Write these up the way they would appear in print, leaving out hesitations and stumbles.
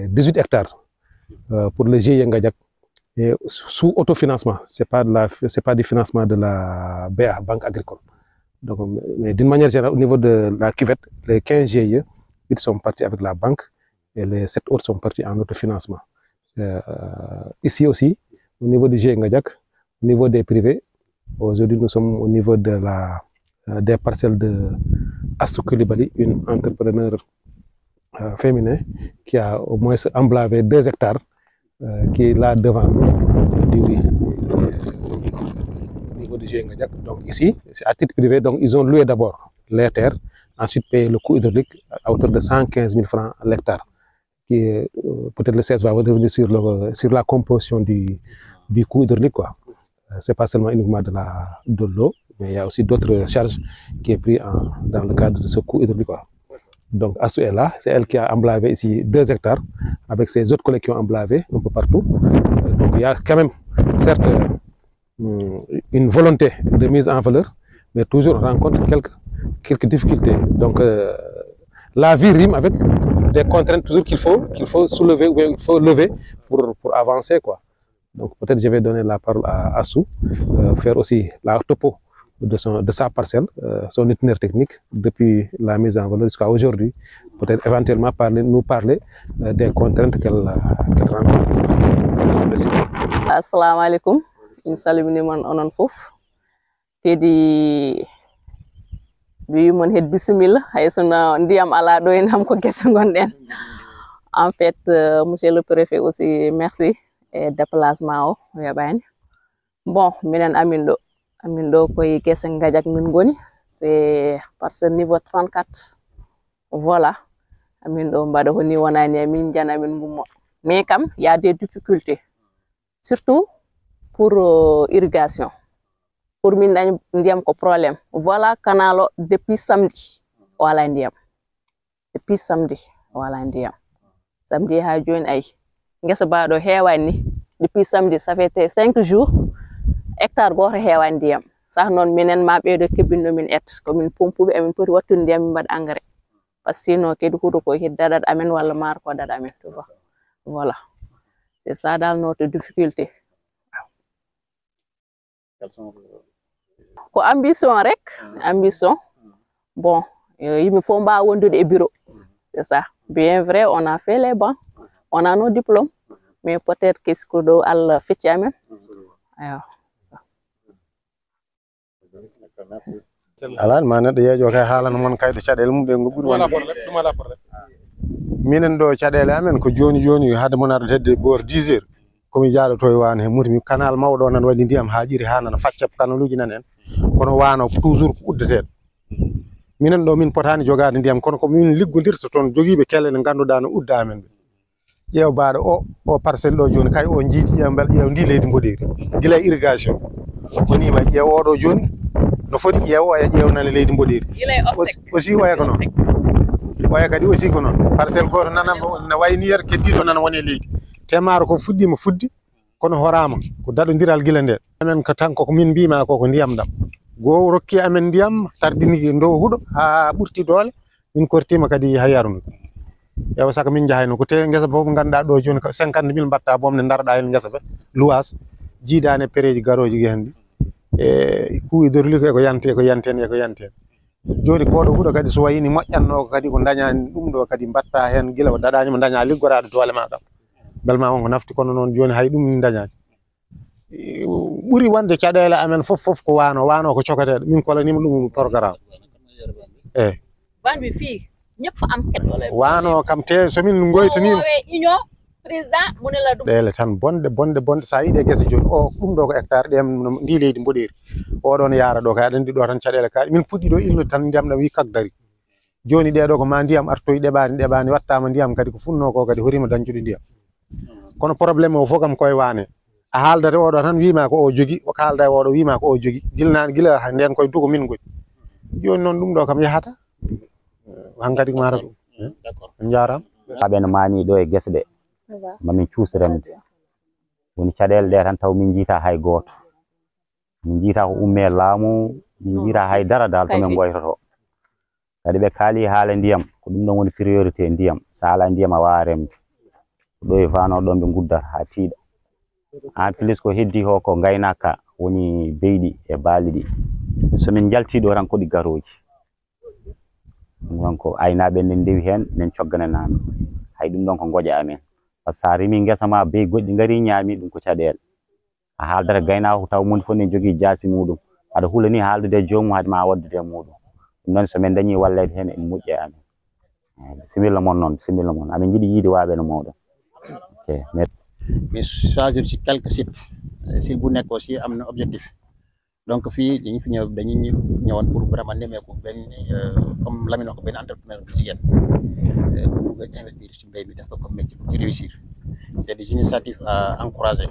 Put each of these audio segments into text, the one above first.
18 hectares pour le GIE Ngadiak et sous autofinancement. C'est pas du financement de la BA, Banque Agricole. Donc, mais d'une manière générale, au niveau de la cuvette, les 15 GIE, ils sont partis avec la banque et les 7 autres sont partis en autofinancement. Ici aussi, au niveau du GIE Ngadiak, au niveau des privés, aujourd'hui nous sommes au niveau des parcelles de Astou Coulibaly, une entrepreneur féminin qui a au moins emblavé 2 hectares, qui est là devant nous, au niveau du GIE Ngadiak. Donc ici, c'est à titre privé, donc ils ont loué d'abord les terres, ensuite payé le coût hydraulique à hauteur de 115 000 francs à l'hectare. Peut-être le 16 va revenir sur la composition du coût hydraulique. C'est pas seulement uniquement de l'eau, mais il y a aussi d'autres charges qui est pris dans le cadre de ce coût hydraulique. Donc Astou est là, c'est elle qui a emblavé ici 2 hectares, avec ses autres collègues qui ont emblavé un peu partout. Donc il y a quand même, certes, une volonté de mise en valeur, mais toujours on rencontre quelques difficultés. Donc la vie rime avec des contraintes toujours qu'il faut soulever ou il faut lever pour avancer, quoi. Donc peut-être je vais donner la parole à Astou, faire aussi la topo de sa parcelle, son itinéraire technique depuis la mise en valeur jusqu'à aujourd'hui, peut-être éventuellement nous parler des contraintes qu'elle rencontre. Merci. Assalamu alaikum. Min salmini mon onon fof tedi bi mon het bismillah hay sona ndiyam ala do en ham ko gesse gonden. En fait monsieur le préfet aussi merci et déplacement o yabani. Bon minen amin do koy gesse Ngadiak min goni, c'est par ce niveau 34. Voilà, amin do mbada honi wonani min jana min bummo, mais kam il y a des difficultés, surtout pour irrigation. Pour min dañ ndiyam ko problème. Voilà canalo depuis samedi wala ndiyam. Depuis samedi wala ndiyam. Samedi ha joni ay ngesa baado hewani depuis samedi ça fait 5 jours hectare goto hewani ndiyam. Sax non minen ma beedo kebinno min et ko min pompube amin poti wattude ndiyam min bad engrais. Parce que sinon kedi hudo ko hiddadat amen wala mar ko dad amen to. Voilà. C'est ça dans notre difficulté. Ko ambition rek, ambition. Bon, il me faut mba wondude e bureau. C'est ça. Bien vrai, on a fait les bancs, on a nos diplômes, mais peut-être qu'est-ce que do al fecci amen. Ayo. Merci. Ala ma neddo yejo kay haalana mon kaydo cadel mum de ngo buri won. Minen do cadele amen ko joni hade mon ar hedde bor 10 h komi jaado to waan he murmi canal mawdo nan wadi ndiyam haajiri hanan faccap kanaluji nan en kono waano toujours ko uddeten minen do min potani jogade ndiyam kono ko min liggodirta ton jogibe kelle ne ganduda no udda amen yew baado o parcelle do joni kay o jiiti yambal yew ndi leydi mboderi gila irrigation koni ma yew odo joni no foti yew o yew nan leydi mboderi aussi o yakono o yakadi aussi kono parcelle goto nanam na wayni yer keddido nan woni leydi temaro ko fuddima fuddi kono horama ko dadodiral gila nde amen ko tan ko min bima ko ndiyam dam go rokki amen ndiyam tardini ndo hudo ha burti dole min kortima kadi hayarnu yaw saka min jahayno ko te ngesa bof ganda do joni ko 50 000 batta bomne darda en ngesa be luas jiidane pereji garoji gendi e ku idorliko ko yante joni ko do hudo kadi so wayini mojjanno kadi ko dañani dum do kadi batta hen gila o dadani mo daña liggorado dole ma dam belma on ko nafti kono non joni hay dum dañani buri wande cadele amen fof ko wano ko cokate min ko la nim dum programme ban bi fi ñepp am ket wala wano kam te so min goytani union président munela dum dele tan bonde sa yide gese joni o dum do ko hectare dem ndi leydi mboderi o don yaara do ka dandi do tan cadele ka min puddi do illo tan ndiyam na wi kagdari joni de do ko ma ndiyam artoy debani wattama ndiyam kadi ko funno ko kadi horima dañjude ndiyam kono problème o fogam koy wane a haaldate o do tan wiima ko o jogi o kalda o do wiima ko o jogi gilnaan gila nden koy dugo min godi joni non dum do kam yahata hankadi ko mara d'accord njaram aben mani do e gesde mamin ciusremde woni cadel de tan taw min jita hay goto min jita ko umme laamu min jita hay dara dal to men goytoto kadi be kali haala ndiyam ko dum don woni priorité ndiyam sa ala ndiyam a wa remde ɗo e vano ɗon ɓe guddata ha tiiɗa en plus ko heddi ho ko gaynaka woni beyɗi e baali ɗi somin jaltiɗo tan ko ɗi garoji donc aynaɓe nden ndewi hen nen coggananami hay ɗum ɗon ko goƴa amen par ce que sa remi guesa ma bey goɗɗi gari ñaami ɗum ko caɗele a haaldata gaynako taw moni fof ne jogui jaasi muɗum aɗa huula ni haaldude jomum haade ma waddude muɗum ɗum noon somin dañi wallede hen en moƴƴi e amen bisimilla moon noon bisimilla moon amin jiiɗi yiide waaɓe no mawɗon ok mais choisir ci quelques sites site bu nekk aussi am na objectif donc fii dañu fi ñëw dañuy ñëwoon pour vraiment nemmeeku benn comme Lamine wax ko benn entrepreneur bu jigéen bu bëgg a investir ci mbéy mi def ko comme métier pour ci réussir c'est des initiatives à encourager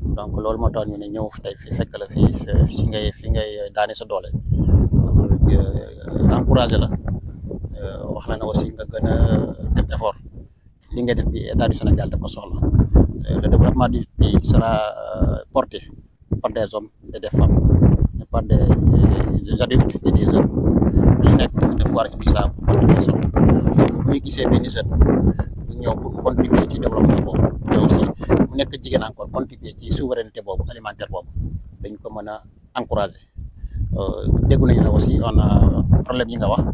donc loolu moo tax ñu ne ñëw tey fi fekk la fi ngay daane sa doole encourager la wax la na aussi nga gën a def effort li ngay def bi état du Sénégal daf ko soxla le développement du pays sera porté par des hommes et des femmes par des adultes et des jeunes su nekk dafa war a indi sa contribution donc bu ñu gisee benn jeune bu ñëw pour contribuer ci développement boobu te aussi mu nekk jigéen encore contribuer ci souveraineté boobu alimentaire boobu dañ ko mën a encourager déggu nañu la aussi on a problème yi nga wax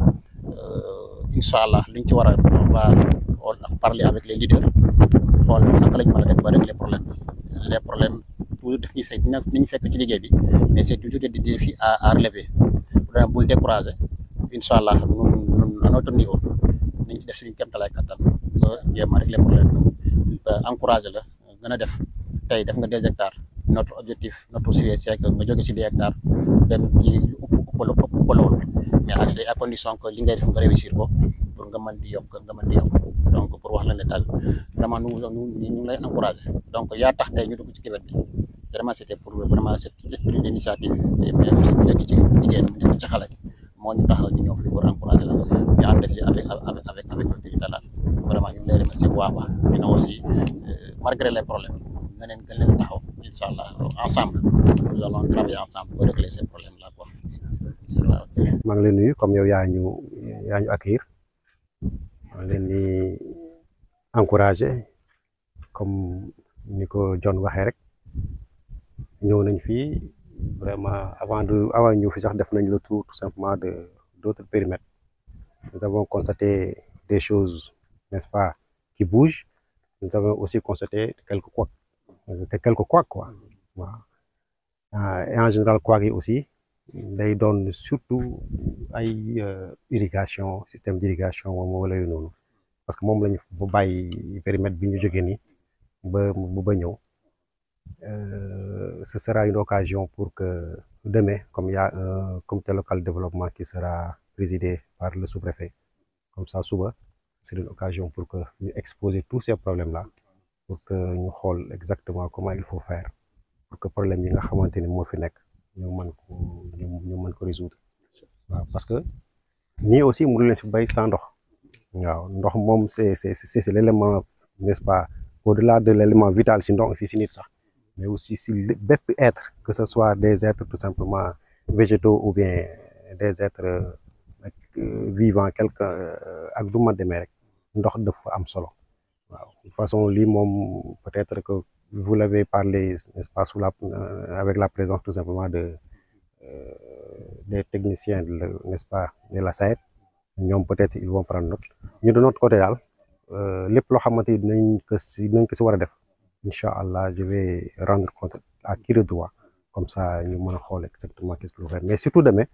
incha allah liñ ci war a on va parler avec les leaders xool naka lañ mën a def ba régler problème bi les problèmes toujours daf ñuy fekk ni ñu fekk ci liggéey bi mais c'est toujours des défis à relever vraiment bul décourager incha allah ñun à notre niveau nañ ci def suñu kéemtalaay kattan ba jéem a régler problème bi encourager la gën a def tey def nga 2 hectares notre objectif notre souhait c'est que nga jóge ci 2 hectares dem ci ëpp loolu mais à condition que li ngay def nga réussir ko pour nga mën di yokk donc pour wax la ne daal vraiment ñu ngi lay encourager donc yaa tax tey ñu dugg ci kiwet bi vraiment c'était pour vraiment cet esprit d'initiative mais aussi mu nekk ci jigéen mu nekk ci xale moo ñu tax ñu ñëw fii pour encourager la ñu ànd ci avec l'autorité là vraiment ñu ngi lay remercier bu baax dina aussi malgré les problèmes nga leen gën leen taxaw incha allah ensemble nous allons travailler ensemble pour régler ces problèmes là quoi. maa ngi leen nuyu comme yow yaa ñu accueillir maa ngi leen di encourager comme ni ko John waxee rek ñëw nañ fii vraiment avant ñu fi sax def nañ le tour tout simplement de d'autres périmètres nous avons constaté des choses n'est-ce pas qui bougent nous avons aussi constaté quelques couacs quoi waaw et en général couacs yi aussi day doon surtout ay irrigation système d'irrigation moom wala yu noonu parce que moom lañu bu bàyyi périmètre bi ñu jógee nii ba ñëw ce sera une occasion pour que demain comme il y a un comité local de développement qui sera présidé par le sous-préfet comme ça suba c'est une occasion pour que ñu exposer tous ces problèmes là pour que ñu xool exactement comment il faut faire pour que problème yi nga xamante ni moo fi nekk ñu mën ko résoudre waaw parce que nii aussi mënu leen fi bay sans ndox waaw ndox moom c'est l'élément n'est-ce pas au-delà de l'élément vital si ndox si nit sax mais aussi si bépp être que ce soit des êtres tout simplement végétaux ou bien des êtres vivants quelque ak du ma demee rek ndox dafa am solo waaw de façon lii moom peut-être que vous l'avez parlé n'est-ce pas avec la présence tout simplement des techniciens n'est-ce pas de la SAED ñoom peut-être ils vont prendre note ñu de notre côté daal lépp loo xamante ni dinañ ko si war a def incha allah je vais rendre compte à qui de droit comme ça ñu mën a xool exactement qu'est-ce qu'il faut faire mais surtout demain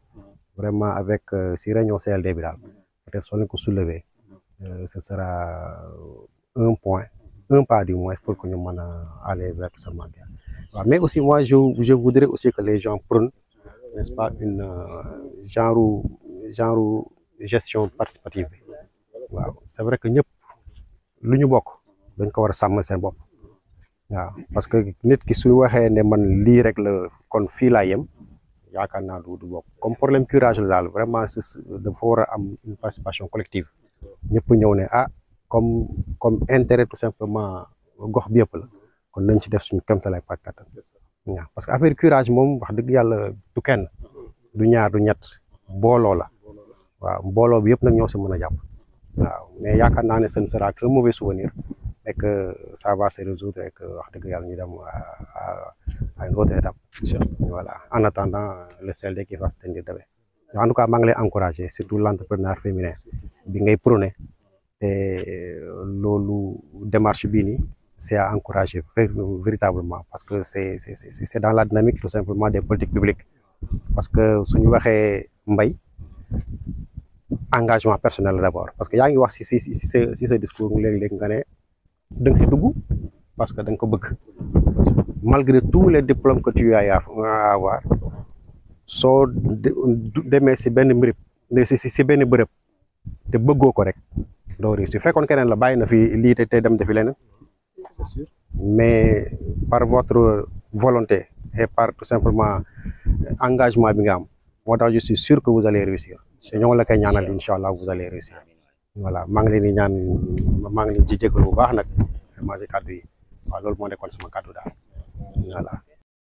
vraiment avec si réunion CLD bi daal peut-être soo leen ko soulever ce sera un pas du moins pour que ñu mën a aller vers tout simplement bien waaw mais aussi moi je voudrais aussi que les gens prennent n'est-ce pas une genre gestion participative bi waaw c'est vrai que ñëpp lu ñu bokk dañ ko war a sàmm seen bopp waaw parce que nit ki su waxee ne man lii rek la kon fii laa yem yaakaar naa du bokk comme problème curage la daal vraiment dafa war a am une participation collective ñëpp ñëw ne comme intérêt tout simplement gox bi yëpp la kon nañ ci def suñu kéemtalaay kattan waaw parce que affaire curage moom wax dëgg yàlla du kenn du ñaar du ñett booloo la waaw mbooloo bi yëpp nag ñoo si mën a jàpp waaw mais yaakaar naa ne ce ne sera qu'un mauvais souvenir et que ça va se résoudre et que wax dëgg yàlla ñu dem à une autre étape. Voilà en attendant le CLD qui va se tenir demain. En tout cas maa ngi lay encourager surtout l'entrepreneur féminin bi ngay prôné te loolu démarche bii nii c'est à encourager véritablement parce que c'est dans la dynamique tout simplement des politiques publiques parce que suñu waxee mbay engagement personnel d'abord parce que yaa ngi wax si sa discours léeg-léeg nga ne da nga si dugg parce que da nga ko bëgg malgré tous les diplômes que tu as à avoir soo demee si benn mbirib si benn bërëb te bëggoo ko rek doo réussir fekkoon keneen la bàyyi na fi lii te dem defi leneen c'est sûr. mais par votre volonté et par tout simplement engagement bi nga am moo tax je suis sûr que vous allez réussir te ñoo ngi la koy ñaanal incha allah vous allez réussir voilà maa ngi leen di ñaan maa ngi leen ci jégalu bu baax nag vraiment si kàddu yi waaw loolu moo nekkoon sama kàddu daal voilà.